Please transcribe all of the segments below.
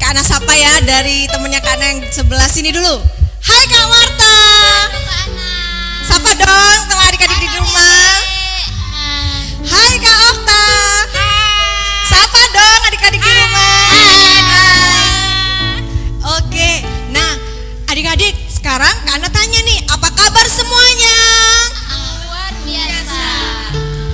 Kak Ana sapa ya dari temennya Kak Ana yang sebelah sini dulu. Hai Kak Marta. Sapa dong teman adik-adik di rumah. Hai Kak Okta. Sapa dong adik-adik di rumah. Oke, nah adik-adik sekarang Kak Ana tanya nih, apa kabar semuanya? Luar biasa.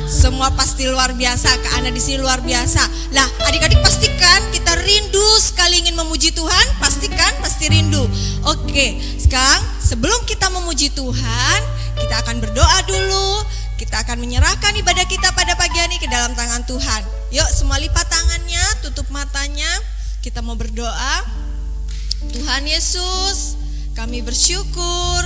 Semua pasti luar biasa, Kak Ana di sini luar biasa. Lah, adik-adik pastikan kita rindu sekali ingin memuji Tuhan, pastikan pasti rindu. Oke, sekarang sebelum kita memuji Tuhan, kita akan berdoa dulu. Kita akan menyerahkan ibadah kita pada pagi hari ke dalam tangan Tuhan. Yuk, semua lipat tangannya, tutup matanya. Kita mau berdoa. Tuhan Yesus, kami bersyukur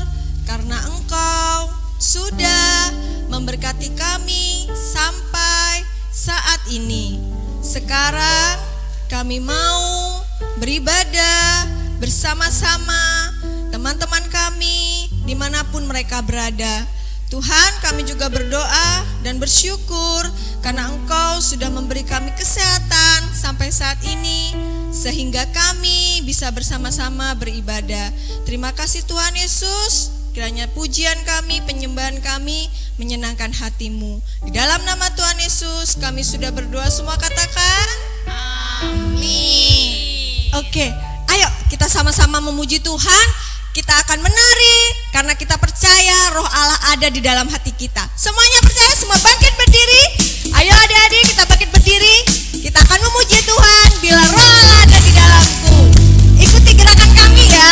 karena Engkau sudah memberkati kami sampai saat ini. Sekarang kami mau beribadah bersama-sama teman-teman kami dimanapun mereka berada. Tuhan, kami juga berdoa dan bersyukur karena Engkau sudah memberi kami kesehatan sampai saat ini sehingga kami bisa bersama-sama beribadah. Terima kasih Tuhan Yesus. Kiranya pujian kami, penyembahan kami menyenangkan hati-Mu. Di dalam nama Tuhan Yesus kami sudah berdoa, semua katakan Amin. Oke, ayo kita sama-sama memuji Tuhan. Kita akan menari karena kita percaya Roh Allah ada di dalam hati kita. Semuanya percaya, semua bangkit berdiri. Ayo adik-adik kita bangkit berdiri. Kita akan memuji Tuhan bila Roh Allah ada di dalamku. Ikuti gerakan kami ya.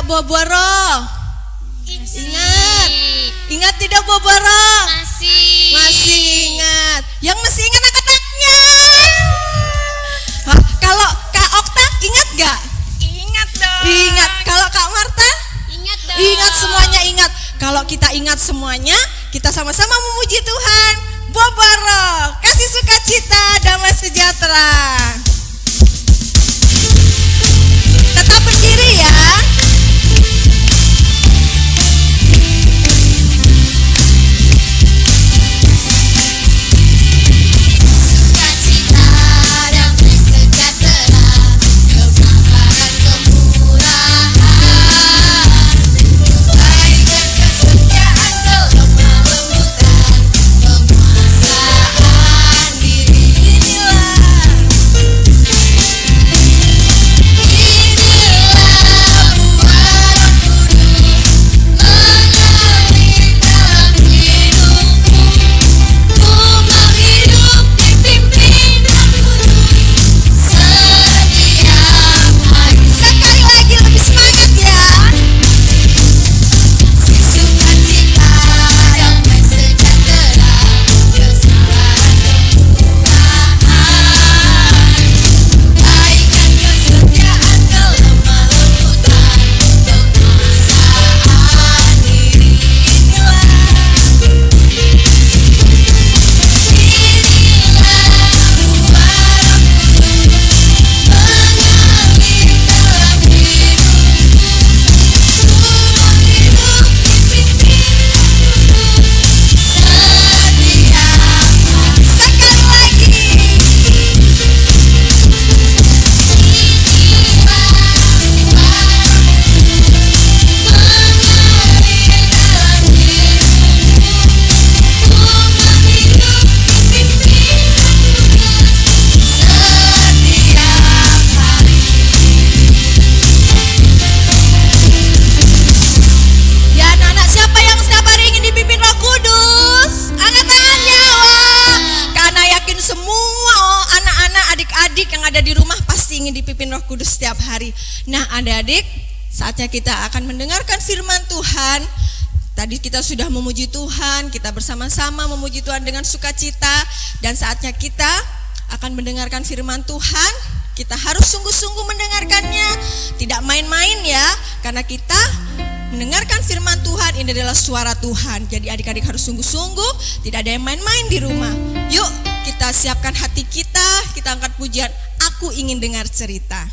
Buah-buah roh. Ingat. Ingat tidak buah-buah roh? Masih ingat. Yang masih ingat angkat tangannya. Kalau Kak Okta ingat gak? Ingat dong. Ingat. Kalau Kak Marta? Ingat dong. Ingat, semuanya ingat. Kalau kita ingat semuanya, kita sama-sama memuji Tuhan. Buah-buah roh, kasih sukacita, damai sejahtera. Tetap berdiri ya. Inilah Nah, adik-adik, saatnya kita akan mendengarkan firman Tuhan. Tadi kita sudah memuji Tuhan, kita bersama-sama memuji Tuhan dengan sukacita, dan saatnya kita akan mendengarkan firman Tuhan. Kita harus sungguh-sungguh mendengarkannya, tidak main-main ya, karena kita mendengarkan firman Tuhan ini adalah suara Tuhan. Jadi adik-adik harus sungguh-sungguh, tidak ada yang main-main di rumah. Yuk kita siapkan hati kita angkat pujian, aku ingin dengar cerita.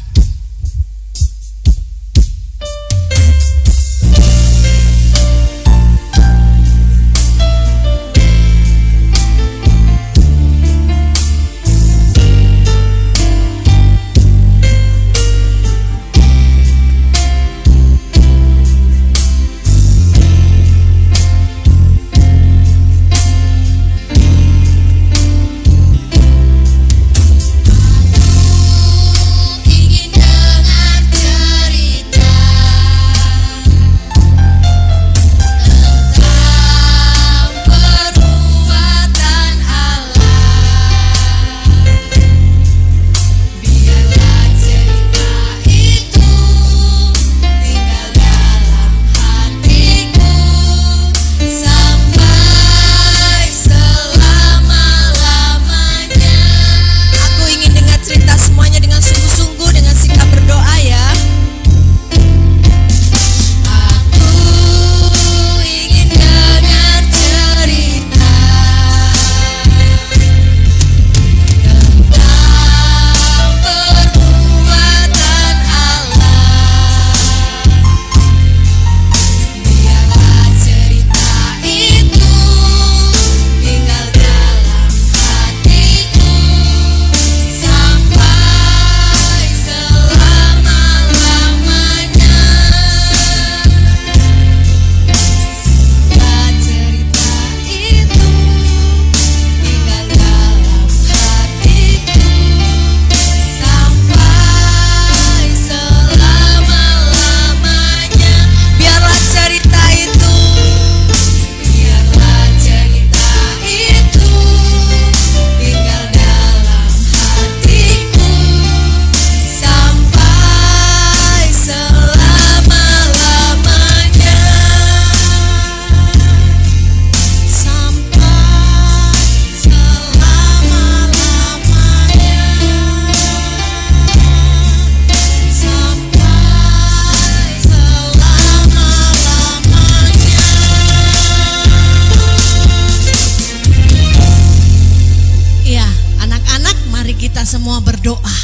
Semua berdoa.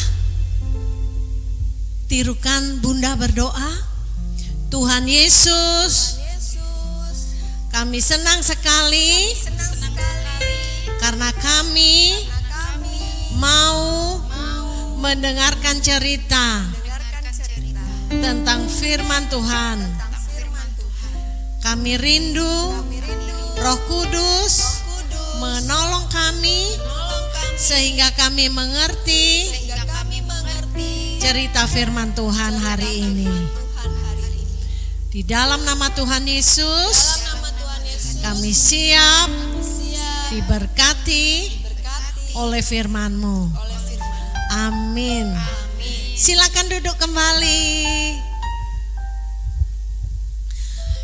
Tirukan Bunda berdoa. Tuhan Yesus, kami senang sekali karena kami mau mendengarkan cerita tentang firman Tuhan. Kami rindu Roh Kudus menolong kami sehingga kami mengerti cerita firman Tuhan hari ini. Di dalam nama Tuhan Yesus, kami siap diberkati oleh firman-Mu. Amin. Silakan duduk kembali.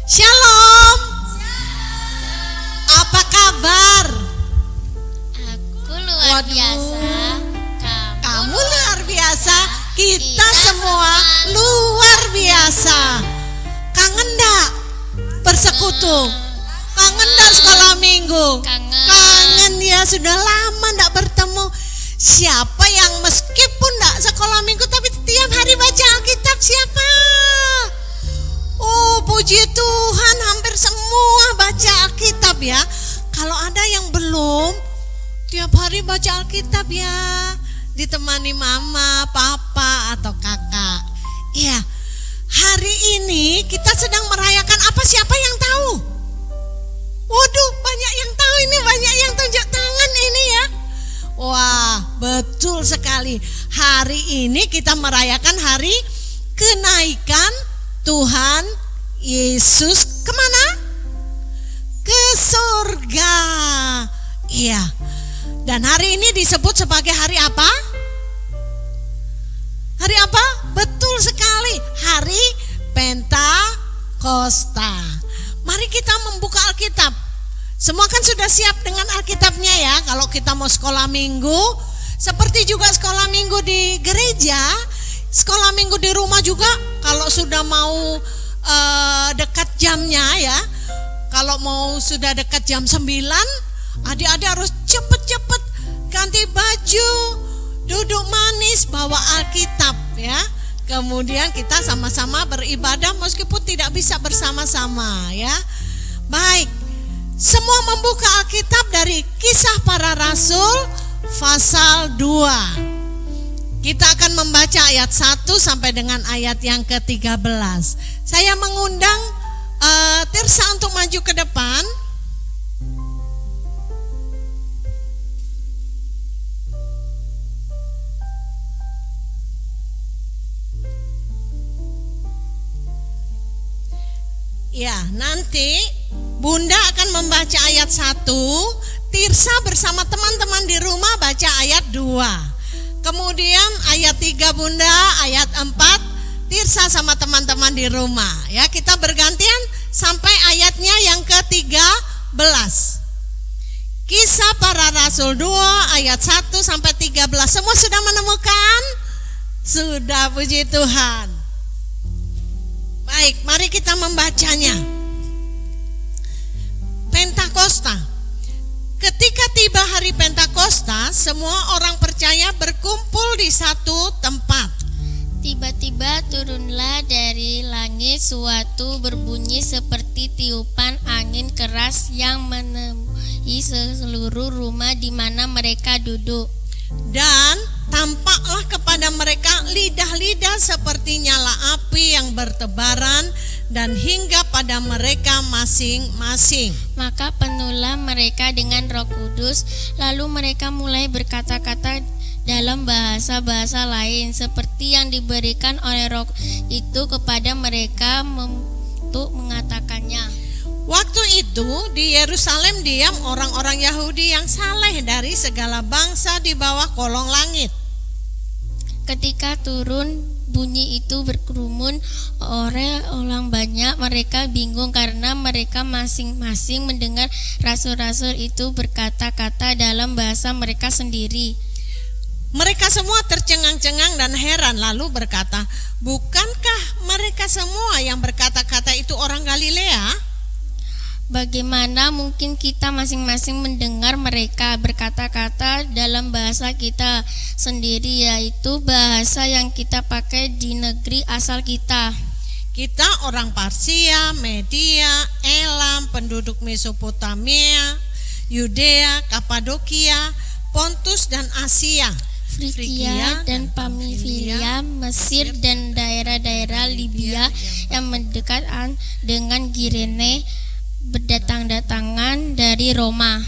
Shalom. Apa kabar? Luar biasa. Kamu luar biasa. Kita semua luar biasa. Kangen enggak bersekutu? Kangen enggak sekolah minggu? Kangen ya, sudah lama enggak bertemu. Siapa yang meskipun enggak sekolah minggu tapi tiap hari baca Alkitab? Siapa? Oh, puji Tuhan, hampir semua baca Alkitab ya. Kalau ada yang belum, tiap hari baca Alkitab ya, ditemani mama, papa, atau kakak. Iya, hari ini kita sedang merayakan apa? Siapa yang tahu? Waduh, banyak yang tahu ini, banyak yang tunjuk tangan ini ya. Wah, betul sekali. Hari ini kita merayakan hari kenaikan Tuhan Yesus kemana? Ke surga. Iya. Dan hari ini disebut sebagai hari apa? Hari apa? Betul sekali. Pentakosta. Mari kita membuka Alkitab. Semua kan sudah siap dengan Alkitabnya ya. Kalau kita mau sekolah minggu, seperti juga sekolah minggu di gereja, sekolah minggu di rumah juga. Kalau sudah mau dekat jamnya ya, kalau mau sudah dekat jam 9, adik-adik harus cepet-cepet ganti baju, duduk manis, bawa Alkitab ya. Kemudian kita sama-sama beribadah meskipun tidak bisa bersama-sama ya. Baik, semua membuka Alkitab dari Kisah Para Rasul pasal 2. Kita akan membaca ayat 1 sampai dengan ayat yang ke-13. Saya mengundang Tirsa untuk maju ke depan. Ya, nanti Bunda akan membaca ayat 1, Tirsa bersama teman-teman di rumah baca ayat 2. Kemudian ayat 3 Bunda, ayat 4 Tirsa sama teman-teman di rumah. Ya, kita bergantian sampai ayatnya yang ke-13. Kisah Para Rasul 2 ayat 1 sampai 13. Semua sudah menemukan? Sudah, puji Tuhan. Baik, mari kita membacanya. Pentakosta. Ketika tiba hari Pentakosta, semua orang percaya berkumpul di satu tempat. Tiba-tiba turunlah dari langit suatu berbunyi seperti tiupan angin keras yang memenuhi seluruh rumah di mana mereka duduk. Dan tampaklah kepada mereka lidah-lidah seperti nyala api yang bertebaran dan hingga pada mereka masing-masing. Maka penuhlah mereka dengan Roh Kudus, lalu mereka mulai berkata-kata dalam bahasa-bahasa lain seperti yang diberikan oleh Roh itu kepada mereka untuk mengatakannya. Waktu itu di Yerusalem diam orang-orang Yahudi yang saleh dari segala bangsa di bawah kolong langit. Ketika turun bunyi itu berkerumun oleh orang banyak, mereka bingung karena mereka masing-masing mendengar rasul-rasul itu berkata-kata dalam bahasa mereka sendiri. Mereka semua tercengang-cengang dan heran lalu berkata, bukankah mereka semua yang berkata-kata itu orang Galilea? Bagaimana mungkin kita masing-masing mendengar mereka berkata-kata dalam bahasa kita sendiri, yaitu bahasa yang kita pakai di negeri asal kita. Kita orang Parsia, Media, Elam, penduduk Mesopotamia, Yudea, Kapadokia, Pontus dan Asia, Frigia dan Pamfilia, Mesir dan daerah-daerah Libya yang mendekatan dengan Kirene, berdatang-datangan dari Roma.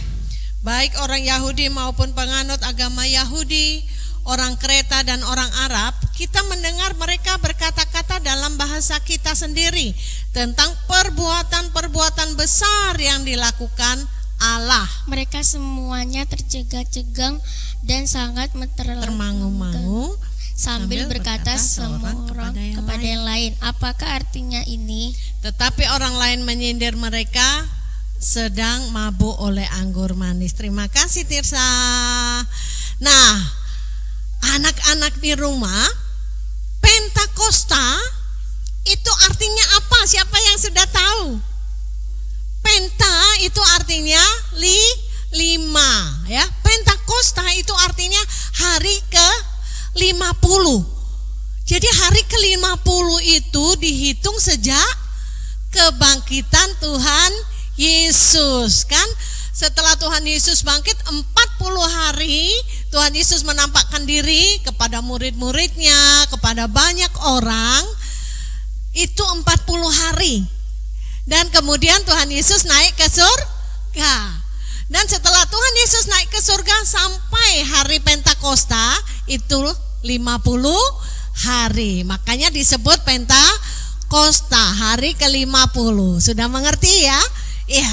Baik orang Yahudi maupun penganut agama Yahudi, orang Kreta dan orang Arab, kita mendengar mereka berkata-kata dalam bahasa kita sendiri tentang perbuatan-perbuatan besar yang dilakukan Allah. Mereka semuanya tercegat-cegang dan sangat termangu-mangu sambil berkata semua orang kepada yang lain, apakah artinya ini? Tetapi orang lain menyindir mereka sedang mabuk oleh anggur manis. Terima kasih Tirsa. Nah, anak-anak di rumah, Pentakosta itu artinya apa? Siapa yang sudah tahu? Penta itu artinya 5 ya. Pentakosta itu artinya hari ke-50. Jadi hari ke-50 itu dihitung sejak kebangkitan Tuhan Yesus, kan? Setelah Tuhan Yesus bangkit 40 hari, Tuhan Yesus menampakkan diri kepada murid-muridnya, kepada banyak orang. Itu 40 hari. Dan kemudian Tuhan Yesus naik ke surga. Dan setelah Tuhan Yesus naik ke surga sampai hari Pentakosta itu 50 hari. Makanya disebut Pentakosta, hari ke-50. Sudah mengerti ya? Iya.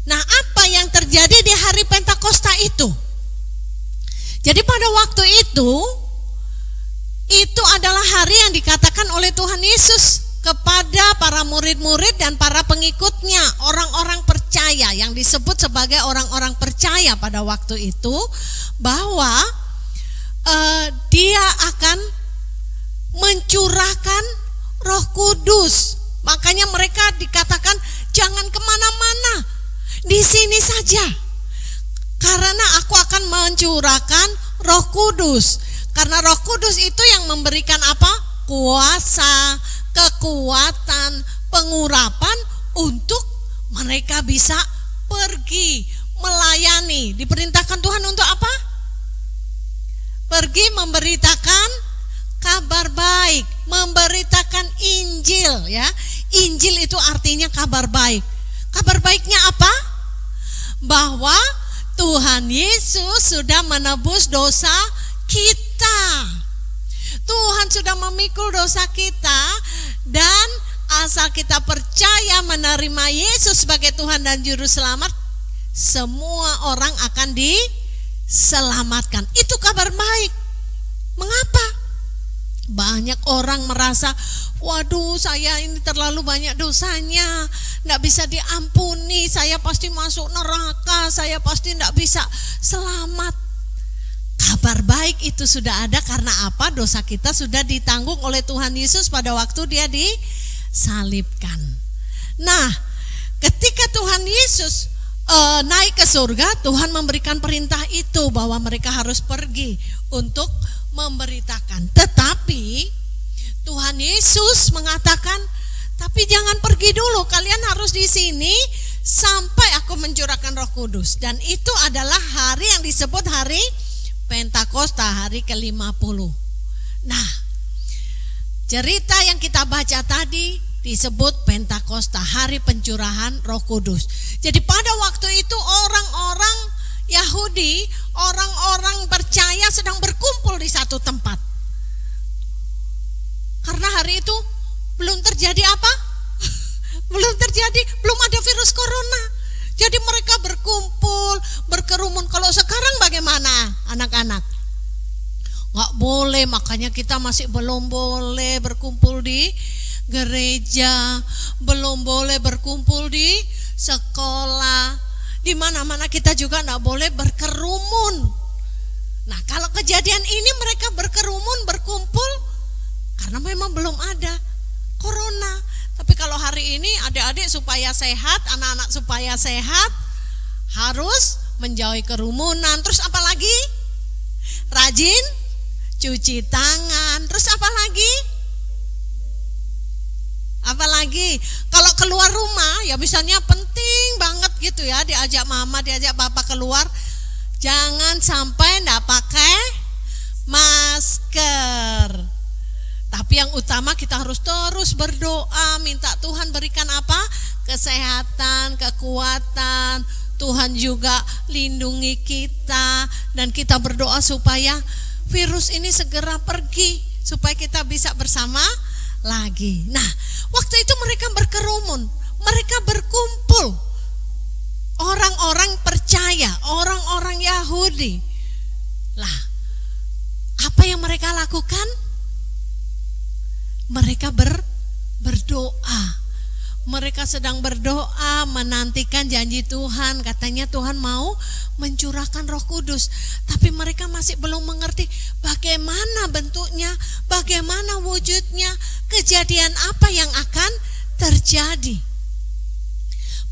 Nah, apa yang terjadi di hari Pentakosta itu? Jadi pada waktu itu adalah hari yang dikatakan oleh Tuhan Yesus kepada para murid-murid dan para pengikutnya, orang-orang percaya yang disebut sebagai orang-orang percaya pada waktu itu, bahwa dia akan mencurahkan Roh Kudus. Makanya mereka dikatakan jangan kemana-mana, di sini saja, karena aku akan mencurahkan Roh Kudus. Karena Roh Kudus itu yang memberikan apa? Kuasa, kekuatan, pengurapan untuk mereka bisa pergi melayani. Diperintahkan Tuhan untuk apa? Pergi memberitakan kabar baik, memberitakan Injil, ya. Injil itu artinya kabar baik. Kabar baiknya apa? Bahwa Tuhan Yesus sudah menebus dosa kita. Tuhan sudah memikul dosa kita, dan asal kita percaya menerima Yesus sebagai Tuhan dan Juru Selamat, semua orang akan diselamatkan. Itu kabar baik. Mengapa? Banyak orang merasa, waduh, saya ini terlalu banyak dosanya, tidak bisa diampuni, saya pasti masuk neraka, saya pasti tidak bisa selamat. Kabar baik itu sudah ada karena apa? Dosa kita sudah ditanggung oleh Tuhan Yesus pada waktu dia disalibkan. Nah, ketika Tuhan Yesus naik ke surga, Tuhan memberikan perintah itu bahwa mereka harus pergi untuk memberitakan. Tetapi Tuhan Yesus mengatakan, tapi jangan pergi dulu, kalian harus di sini sampai aku mencurahkan Roh Kudus. Dan itu adalah hari yang disebut hari Pentakosta, hari ke-50. Nah, cerita yang kita baca tadi disebut Pentakosta, hari pencurahan Roh Kudus. Jadi pada waktu itu orang-orang Yahudi, orang-orang percaya sedang berkumpul di satu tempat. Karena hari itu belum terjadi apa? Belum ada virus corona. Jadi mereka berkumpul, berkerumun. Kalau sekarang bagaimana anak-anak? Nggak boleh, makanya kita masih belum boleh berkumpul di gereja, belum boleh berkumpul di sekolah, di mana-mana kita juga nggak boleh berkerumun. Nah, kalau kejadian ini mereka berkerumun, berkumpul karena memang belum ada corona. Tapi kalau hari ini adik-adik supaya sehat, anak-anak supaya sehat, harus menjauhi kerumunan. Terus apa lagi? Rajin cuci tangan. Terus apa lagi? Apalagi kalau keluar rumah, ya misalnya penting banget gitu ya, diajak mama, diajak papa keluar, jangan sampai enggak pakai masker. Tapi yang utama kita harus terus berdoa, minta Tuhan berikan apa? Kesehatan, kekuatan. Tuhan juga lindungi kita, dan kita berdoa supaya virus ini segera pergi, supaya kita bisa bersama lagi. Nah, waktu itu mereka berkerumun, mereka berkumpul. Orang-orang percaya, orang-orang Yahudi. Lah, apa yang mereka lakukan? Mereka berdoa. Mereka sedang berdoa, menantikan janji Tuhan. Katanya Tuhan mau mencurahkan Roh Kudus. Tapi mereka masih belum mengerti bagaimana bentuknya, bagaimana wujudnya, kejadian apa yang akan terjadi.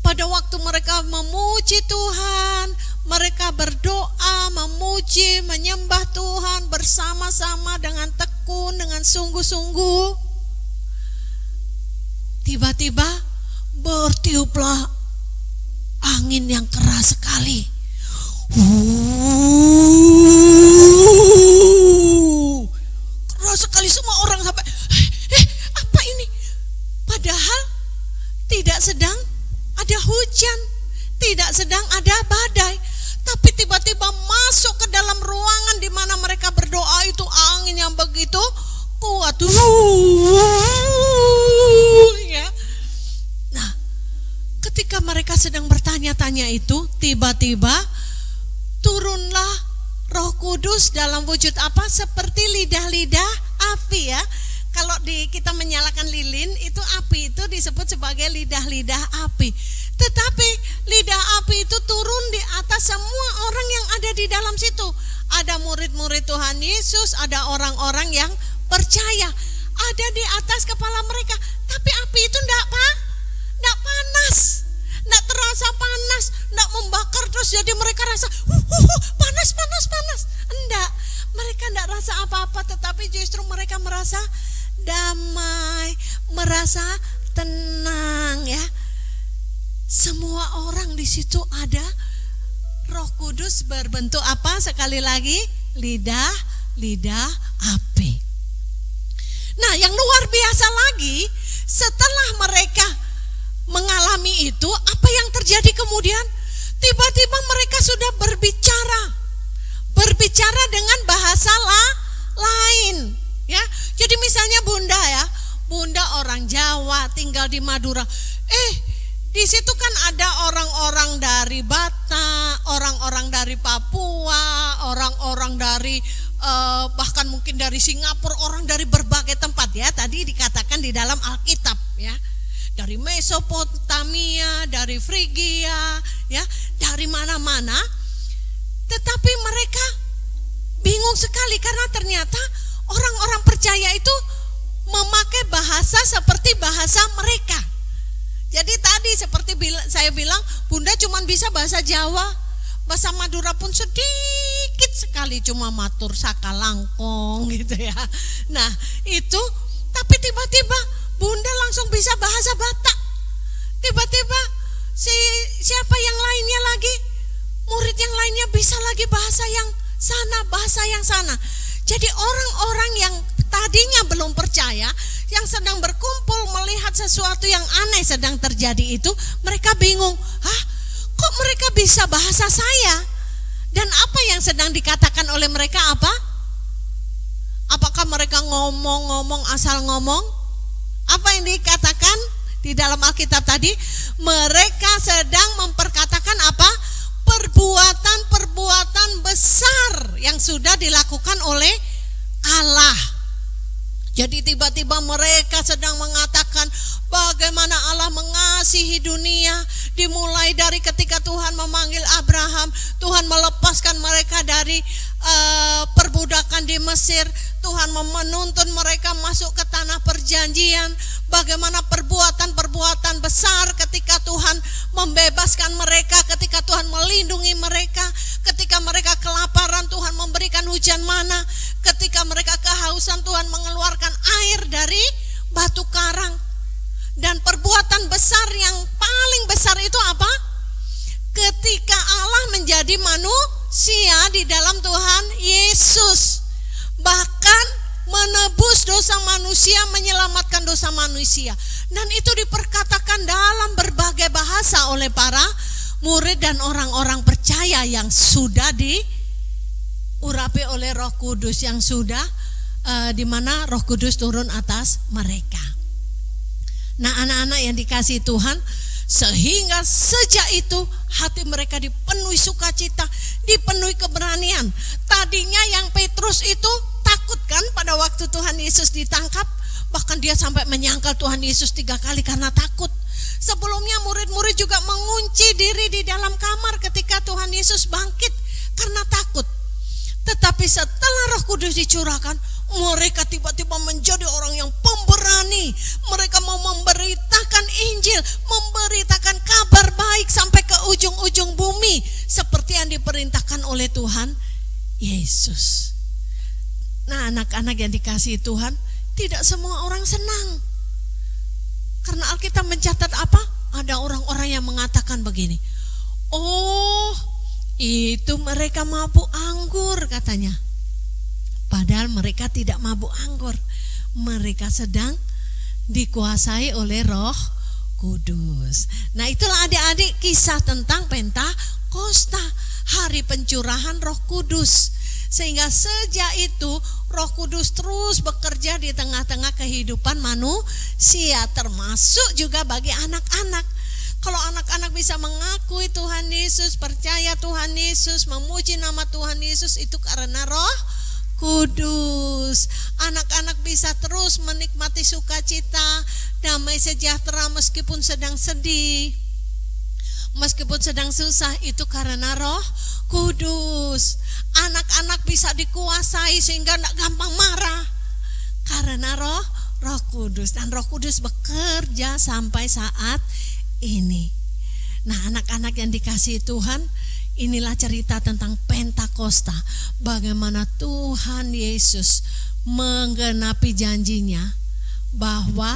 Pada waktu mereka memuji Tuhan, mereka berdoa, memuji, menyembah Tuhan bersama-sama dengan tekun, dengan sungguh-sungguh. Tiba-tiba bertiuplah angin yang keras sekali. Keras sekali, semua orang sampai apa ini? Padahal tidak sedang ada hujan, tidak sedang ada badai, tapi tiba-tiba masuk ke dalam ruangan di mana mereka berdoa itu angin yang begitu kuat. Ya. Nah, ketika mereka sedang bertanya-tanya itu, tiba-tiba turunlah Roh Kudus dalam wujud apa? Seperti lidah-lidah api ya. kalau kita menyalakan lilin itu api itu disebut sebagai lidah-lidah api. Tetapi lidah api itu turun di atas semua orang yang ada di dalam situ. Ada murid-murid Tuhan Yesus, ada orang-orang yang percaya, ada di atas kepala mereka. Tapi api itu enggak panas, enggak terasa panas, enggak membakar terus jadi mereka rasa panas. Enggak, mereka enggak rasa apa-apa, tetapi justru mereka merasa damai, merasa tenang ya. Semua orang di situ ada Roh Kudus berbentuk apa? Sekali lagi, lidah api. Nah, yang luar biasa lagi, setelah mereka mengalami itu, apa yang terjadi kemudian? Tiba-tiba mereka sudah berbicara dengan bahasa lain, ya. Jadi misalnya Bunda orang Jawa tinggal di Madura. Di situ kan ada orang-orang dari Batak, orang-orang dari Papua, orang-orang dari bahkan mungkin dari Singapura, orang dari berbagai tempat ya. Tadi dikatakan di dalam Alkitab ya. Dari Mesopotamia, dari Frigia, ya, dari mana-mana. Tetapi mereka bingung sekali karena ternyata orang-orang percaya itu memakai bahasa seperti bahasa mereka. Jadi tadi seperti saya bilang, Bunda cuma bisa bahasa Jawa, bahasa Madura pun sedikit sekali, cuma matur saka langkong gitu ya. Nah itu, tapi tiba-tiba Bunda langsung bisa bahasa Batak. Tiba-tiba siapa yang lainnya lagi, murid yang lainnya bisa lagi bahasa yang sana. Jadi orang-orang yang tadinya belum percaya, yang sedang berkumpul melihat sesuatu yang aneh sedang terjadi itu, mereka bingung, kok mereka bisa bahasa saya? Dan apa yang sedang dikatakan oleh mereka apa? Apakah mereka ngomong asal ngomong? Apa yang dikatakan di dalam Alkitab tadi? Mereka sedang memperkatakan apa? Perbuatan besar yang sudah dilakukan oleh Allah. Jadi tiba-tiba mereka sedang mengatakan bagaimana Allah mengasihi dunia. Dimulai dari ketika Tuhan memanggil Abraham, Tuhan melepaskan mereka dari perbudakan di Mesir. Tuhan menuntun mereka masuk ke tanah perjanjian. Bagaimana perbuatan besar ketika Tuhan membebaskan mereka, ketika Tuhan melindungi mereka, ketika mereka kelaparan Tuhan memberikan hujan mana, ketika mereka kehausan Tuhan mengeluarkan air dari batu karang. Dan perbuatan besar yang paling besar itu apa? Ketika Allah menjadi manusia di dalam Tuhan Yesus, bahkan menebus dosa manusia, menyelamatkan dosa manusia. Dan itu diperkatakan dalam berbagai bahasa oleh para murid dan orang-orang percaya yang sudah diurapi oleh Roh Kudus, yang sudah di mana Roh Kudus turun atas mereka. Nah, anak-anak yang dikasihi Tuhan, sehingga sejak itu hati mereka dipenuhi sukacita, dipenuhi keberanian. Tadinya yang Petrus itu takut kan pada waktu Tuhan Yesus ditangkap, bahkan dia sampai menyangkal Tuhan Yesus 3 kali karena takut. Sebelumnya murid-murid juga mengunci diri di dalam kamar ketika Tuhan Yesus bangkit karena takut. Tetapi setelah Roh Kudus dicurahkan, mereka tiba-tiba menjadi orang yang pemberani. Mereka mau memberitakan Injil, memberitakan kabar baik sampai ke ujung-ujung bumi, seperti yang diperintahkan oleh Tuhan Yesus. Nah, anak-anak yang dikasihi Tuhan, tidak semua orang senang. Karena Alkitab mencatat apa? Ada orang-orang yang mengatakan begini, oh, itu mereka mabuk anggur katanya. Padahal mereka tidak mabuk anggur. Mereka sedang dikuasai oleh Roh Kudus. Nah, itulah adik-adik kisah tentang Pentakosta, hari pencurahan Roh Kudus. Sehingga sejak itu Roh Kudus terus bekerja di tengah-tengah kehidupan manusia, termasuk juga bagi anak-anak. Kalau anak-anak bisa mengakui Tuhan Yesus, percaya Tuhan Yesus, memuji nama Tuhan Yesus, itu karena Roh Kudus. Anak-anak bisa terus menikmati sukacita, damai sejahtera meskipun sedang sedih, meskipun sedang susah, itu karena Roh Kudus. Anak-anak bisa dikuasai sehingga tidak gampang marah karena Roh Kudus. Dan Roh Kudus bekerja sampai saat ini. Nah, anak-anak yang dikasihi Tuhan, inilah cerita tentang Pentakosta. Bagaimana Tuhan Yesus menggenapi janjinya bahwa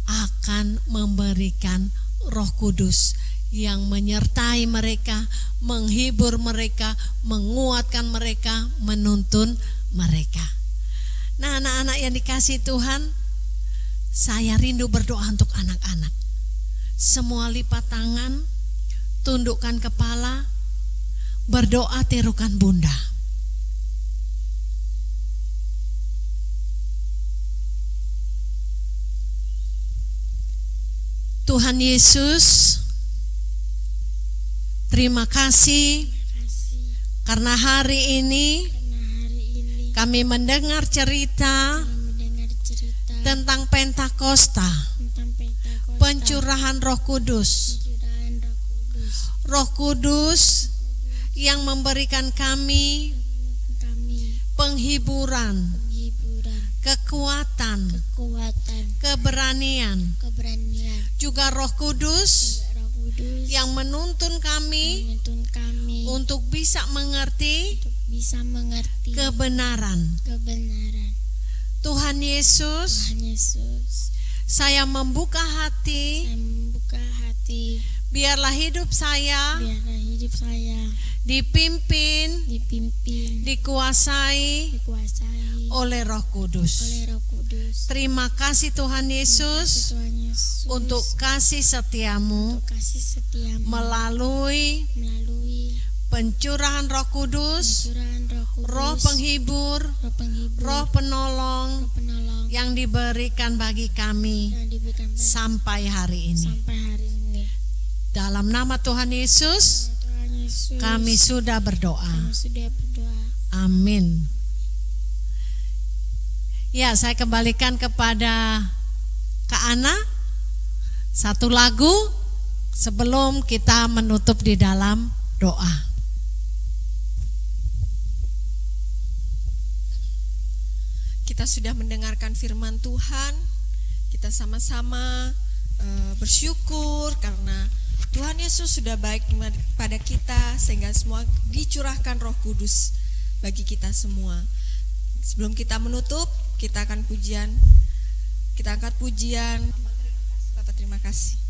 akan memberikan Roh Kudus yang menyertai mereka, menghibur mereka, menguatkan mereka, menuntun mereka. Nah, anak-anak yang dikasihi Tuhan, saya rindu berdoa untuk anak-anak. Semua lipat tangan, tundukkan kepala, berdoa tirukan Bunda. Tuhan Yesus, terima kasih karena hari ini kami mendengar cerita tentang Pentakosta, pencurahan Roh Kudus. Roh Kudus yang memberikan kami penghiburan, kekuatan, keberanian. Juga Roh Kudus yang menuntun kami untuk bisa mengerti kebenaran. Tuhan Yesus, saya membuka hati, biarlah hidup saya dipimpin, dikuasai oleh Roh Kudus. Terima kasih Tuhan Yesus untuk kasih setiamu melalui pencurahan Roh Kudus, Roh penghibur, Roh penolong yang diberikan bagi kami sampai hari ini. Dalam nama Tuhan Yesus, kami sudah berdoa. Amin. Ya, saya kembalikan kepada Kak Ana satu lagu sebelum kita menutup di dalam doa. Kita sudah mendengarkan firman Tuhan, kita sama-sama bersyukur karena Tuhan Yesus sudah baik pada kita sehingga semua dicurahkan Roh Kudus bagi kita semua. Sebelum kita menutup, kita akan pujian. Kita angkat pujian. Bapak terima kasih.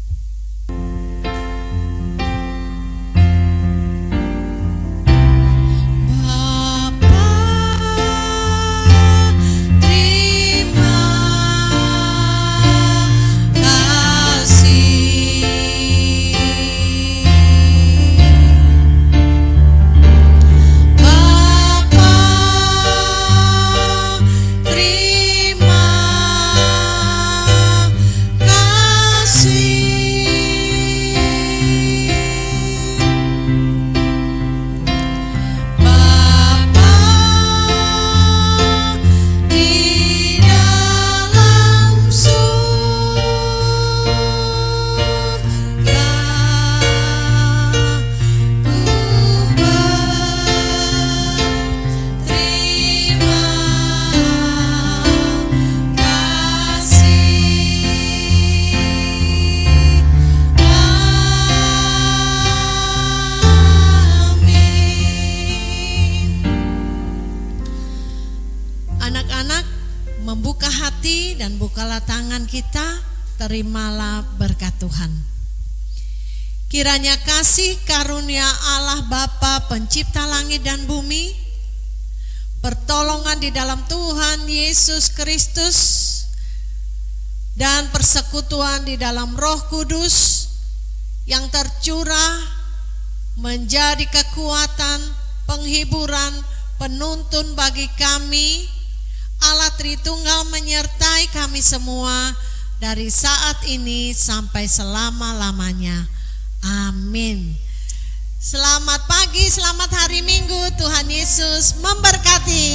Terimalah berkat Tuhan. Kiranya kasih karunia Allah Bapa pencipta langit dan bumi, pertolongan di dalam Tuhan Yesus Kristus, dan persekutuan di dalam Roh Kudus yang tercurah menjadi kekuatan, penghiburan, penuntun bagi kami. Allah Tritunggal menyertai kami semua dari saat ini sampai selama-lamanya. Amin. Selamat pagi, selamat hari Minggu. Tuhan Yesus memberkati.